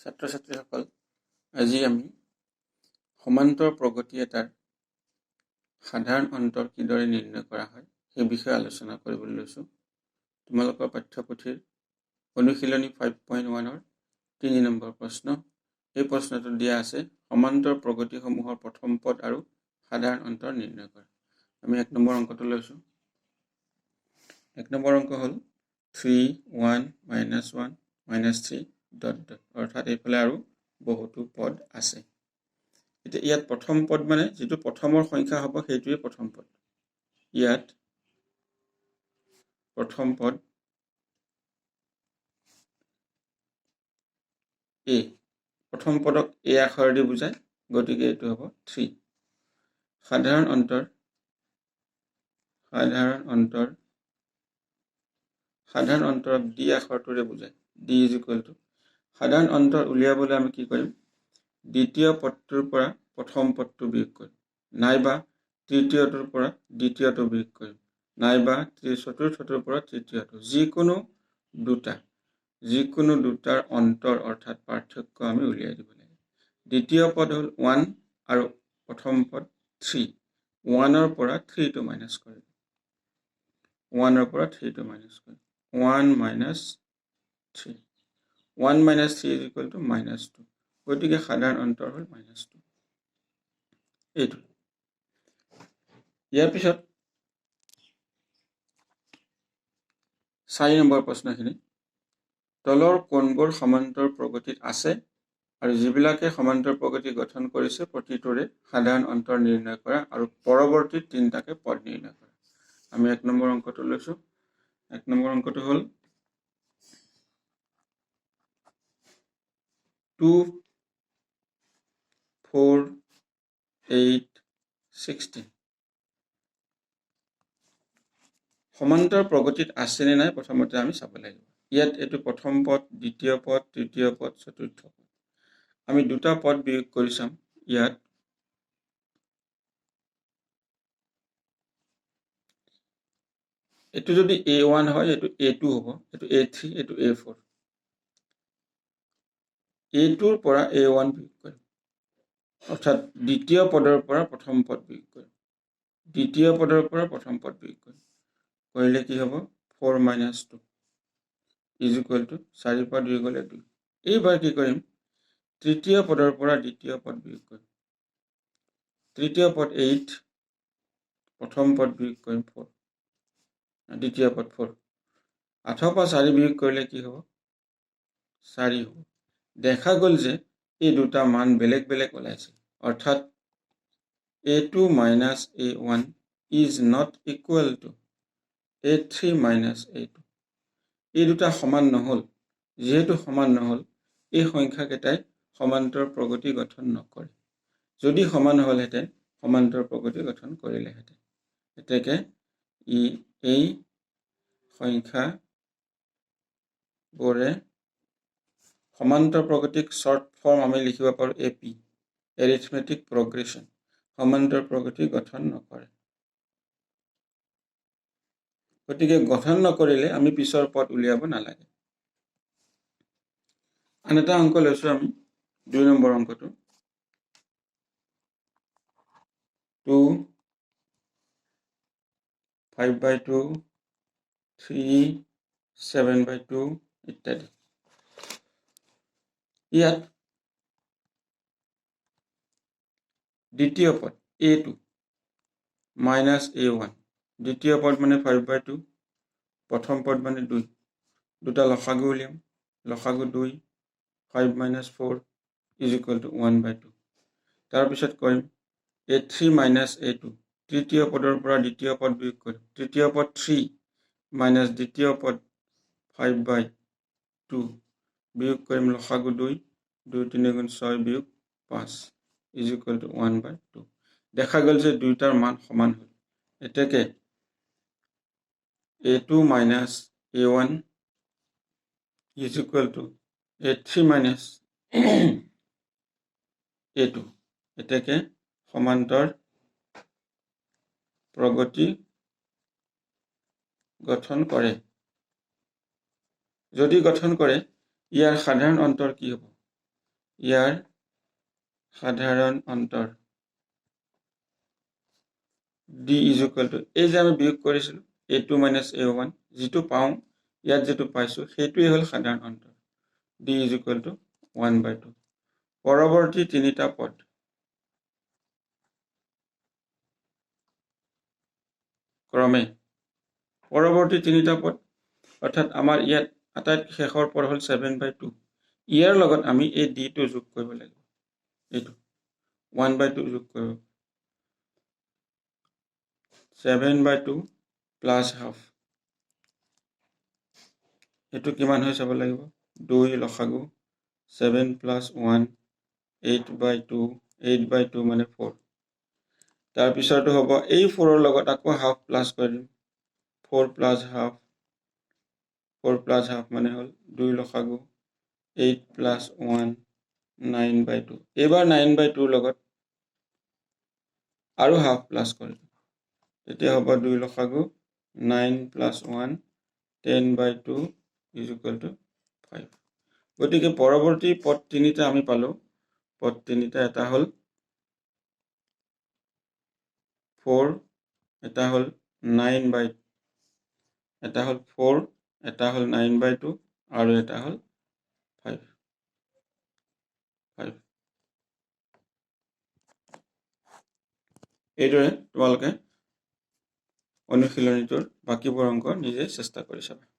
ছাত্ৰ ছাত্ৰীসকল, আজি আমি সমান্তৰ প্ৰগতি এটাৰ সাধাৰণ অন্তৰ কিদৰে নিৰ্ণয় কৰা হয় সেই বিষয়ে আলোচনা কৰিবলৈ লৈছোঁ। তোমালোকৰ পাঠ্যপুথিৰ অনুশীলনী 5.1ৰ 3 নম্বৰ প্ৰশ্ন। এই প্ৰশ্নটো দিয়া আছে সমান্তৰ প্ৰগতিসমূহৰ প্ৰথম পদ আৰু সাধাৰণ অন্তৰ নিৰ্ণয় কৰা। আমি 1 নম্বৰ অংকটো লৈছোঁ। 1 নম্বৰ অংক হ'ল 3, 1, -1, -3, ... অৰ্থাৎ এইফালে আৰু বহুতো পদ আছে। এতিয়া ইয়াত প্ৰথম পদ মানে যিটো প্ৰথমৰ সংখ্যা হ'ব সেইটোৱে প্ৰথম পদ। ইয়াত প্ৰথম পদ এ, প্ৰথম পদক এ আখৰেদি বুজায়, গতিকে এইটো হ'ব 3। সাধাৰণ অন্তৰ ডি আখৰটোৰে বুজায়, ডি ইজ ইকুৱেল টু। সাধাৰণ অন্তৰ উলিয়াবলৈ আমি কি কৰিম? দ্বিতীয় পদটোৰ পৰা প্ৰথম পদটো বিয়োগ কৰিম, নাইবা তৃতীয়টোৰ পৰা দ্বিতীয়টো বিয়োগ কৰিম, নাইবা চতুৰ্থটোৰ পৰা তৃতীয়টো। যিকোনো দুটাৰ অন্তৰ অৰ্থাৎ পাৰ্থক্য আমি উলিয়াই দিব লাগে। দ্বিতীয় পদ হ'ল 1 আৰু প্ৰথম পদ 3। 1ৰ পৰা 3টো মাইনাছ কৰিম। 1ৰ পৰা 3টো মাইনাছ কৰিম। 1 - 3। 1 - 3 is equal to -2. গতিকে সাধাৰণ অন্তৰ হ'ল -2। এইটো। ইয়াৰ পিছত 4 নম্বৰ প্ৰশ্নখিনি, তলৰ কোণবোৰ সমান্তৰ প্ৰগতিত আছে আৰু যিবিলাকে সমান্তৰ প্ৰগতি গঠন কৰিছে প্ৰতিটোৰে সাধাৰণ অন্তৰ নিৰ্ণয় কৰা আৰু পৰৱৰ্তী 3টাকে পদ নিৰ্ণয় কৰা। আমি 1 নম্বৰ অংকটো লৈছোঁ। 1 নম্বৰ অংকটো হ'ল 2, 4, 8, 16। সমান্তৰ প্ৰগতিত আছেনে নাই প্ৰথমতে আমি চাব লাগিব। ইয়াত এইটো প্ৰথম পদ, দ্বিতীয় পদ, তৃতীয় পদ, চতুৰ্থ পদ। আমি দুটা পদ বিয়োগ কৰি চাম। ইয়াত এইটো যদি A1 হয়, এইটো A2 হ'ব, এইটো A3, এইটো A4। A2ৰ পৰা A1 বিয়োগ কৰিম, অৰ্থাৎ দ্বিতীয় পদৰ পৰা প্ৰথম পদ বিয়োগ কৰিম। দ্বিতীয় পদৰ পৰা প্ৰথম পদ বিয়োগ কৰিম। কৰিলে কি হ'ব? 4 - 2 ইজ ইকুৱেল টু 4 পৰা 2 গ'লে 2। এইবাৰ কি কৰিম? তৃতীয় পদৰ পৰা দ্বিতীয় পদ বিয়োগ কৰিম। তৃতীয় পদ 8, প্ৰথম পদ বিয়োগ কৰিম 4, দ্বিতীয় পদ 4। 8ৰ পৰা 4 বিয়োগ কৰিলে কি হ'ব? 4 হ'ব। দেখা গ'ল যে এই দুটা মান বেলেগ বেলেগ ওলাইছে, অৰ্থাৎ A2 - A1 is not equal to A3 - A2। এই দুটা সমান নহ'ল। যিহেতু সমান নহ'ল, এই সংখ্যাকেইটাই সমান্তৰ প্ৰগতি গঠন নকৰে। যদি সমান হ'লহেঁতেন সমান্তৰ প্ৰগতি গঠন কৰিলেহেঁতেন। এতেকে এই সংখ্যাবোৰে সমান্তৰ প্ৰগতিক শ্বৰ্ট ফৰ্ম আমি লিখিব পাৰোঁ AP, এৰিথমেটিক প্ৰগ্ৰেশ্যন। সমান্তৰ প্ৰগতি গঠন নকৰে। গতিকে গঠন নকৰিলে আমি পিছৰ পদ উলিয়াব নালাগে। আন এটা অংক লৈছোঁ আমি, 2 নম্বৰ অংকটো। 2, 5/2, 3, 7/2 ইত্যাদি। ইয়াত দ্বিতীয় পদ A2 -A1, দ্বিতীয় পদ মানে 5/2, প্ৰথম পদ মানে 2। দুটা লসাগু উলিয়াম। লসাগু 2, 5 - 4 ইজ ইকুৱেল টু 1/2। তাৰপিছত কৰিম A3 - A2, তৃতীয় পদৰ পৰা দ্বিতীয় পদ বিয়োগ কৰিম। তৃতীয় পদ 3 - দ্বিতীয় পদ 5/2 বিয়োগ কৰিম। লসাগু 2, 2 - 3 × 6 বিয়োগ 5 ইজ ইকুৱেল টু 1/2। দেখা গ'ল যে দুইটাৰ মান সমান হ'ল। এতেকে A2 - A1 is equal to A3 - A2। এতেকে সমান্তৰ প্ৰগতি গঠন কৰে। যদি গঠন কৰে, ইয়াৰ সাধাৰণ অন্তৰ কি হ'ব? ইয়াৰ সাধাৰণ অন্তৰ d ইজ ইকুৱেল টু এই যে আমি বিয়োগ কৰিছিলোঁ a2 মাইনাছ a1 যিটো পাওঁ ইয়াত যিটো পাইছোঁ সেইটোৱে হ'ল সাধাৰণ অন্তৰ d ইজ ইকুৱেল টু 1/2 পৰৱৰ্তী তিনিটা পদ ক্ৰমে পৰৱৰ্তী তিনিটা পদ অৰ্থাৎ আমাৰ ইয়াত আটাইতকৈ শেষৰ পদ হ'ল 7/2 ইয়াৰ লগত আমি এই d টো যোগ কৰিব লাগিব এইটো 1/2 যোগ কৰিব 7/2 প্লাছ হাফ এইটো কিমান হৈ চাব লাগিব 2 লসাগু 7 প্লাছ 1 8/2 8/2 মানে 4 তাৰপিছতো হ'ব এই 4ৰ লগত আকৌ হাফ প্লাছ কৰি দিম 4 প্লাছ হাফ মানে হ'ল 2 লসাগু 8 প্লাছ 1 9/2 এইবাৰ 9/2 লগত আৰু হাফ প্লাছ কৰি দিম তেতিয়া হ'ব 2 লসাগু 9 প্লাছ 1 10/2 ইজ ইকুৱেল টু 5 গতিকে পৰৱৰ্তী পদ তিনিটা আমি পালোঁ পদ তিনিটা এটা হ'ল 4 এটা হ'ল 9/2 এটা হ'ল 4 এটা হ'ল 9/2 আৰু এটা হ'ল 5 এইদৰে তোমালোকে অনুশীলনীটোৰ বাকীবোৰ অংক নিজে চেষ্টা কৰি চাবা